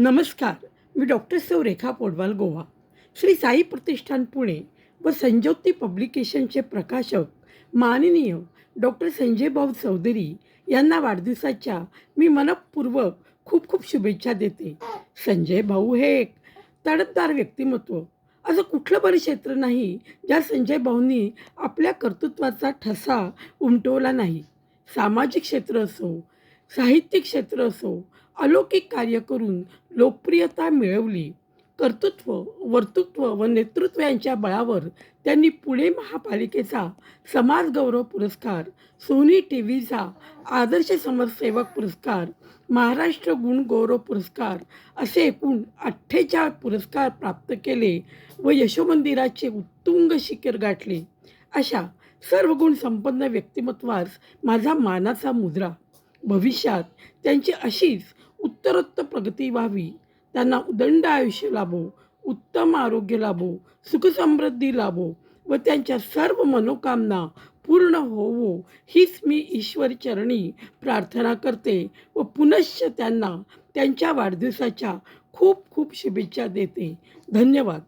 नमस्कार. मी डॉक्टर सौ रेखा पोडवाल गोवा. श्री साई प्रतिष्ठान पुणे व संज्योती पब्लिकेशनचे प्रकाशक माननीय डॉक्टर संजय भाऊ चौधरी यांना वाढदिवसाच्या मी मनःपूर्वक खूप खूप शुभेच्छा देते. संजय भाऊ हे एक तडफदार व्यक्तिमत्व. असं कुठलं बरं क्षेत्र नाही ज्या संजय भाऊंनी आपल्या कर्तृत्वाचा ठसा उमटवला नाही. सामाजिक क्षेत्र असो, साहित्यिक क्षेत्र असो, अलौकिक कार्य करून लोकप्रियता मिळवली. कर्तृत्व, वर्तृत्व व नेतृत्व यांच्या बळावर त्यांनी पुणे महापालिकेचा समाज गौरव पुरस्कार, सोनी टीव्हीचा आदर्श समाजसेवक पुरस्कार, महाराष्ट्र गुण गौरव पुरस्कार असे एकूण 48 पुरस्कार प्राप्त केले व यशोमंदिराचे उत्तुंग शिखर गाठले. अशा सर्व गुण संपन्न व्यक्तिमत्वास माझा मानाचा मुजरा. भविष्यात त्यांची अशीच उत्तरोत्तर प्रगती व्हावी, त्यांना उदंड आयुष्य लाभो, उत्तम आरोग्य लाभो, सुखसमृद्धी लाभो व त्यांच्या सर्व मनोकामना पूर्ण होवो हीच मी ईश्वर चरणी प्रार्थना करते व पुनश्च त्यांना त्यांच्या वाढदिवसाच्या खूप खूप शुभेच्छा देते. धन्यवाद.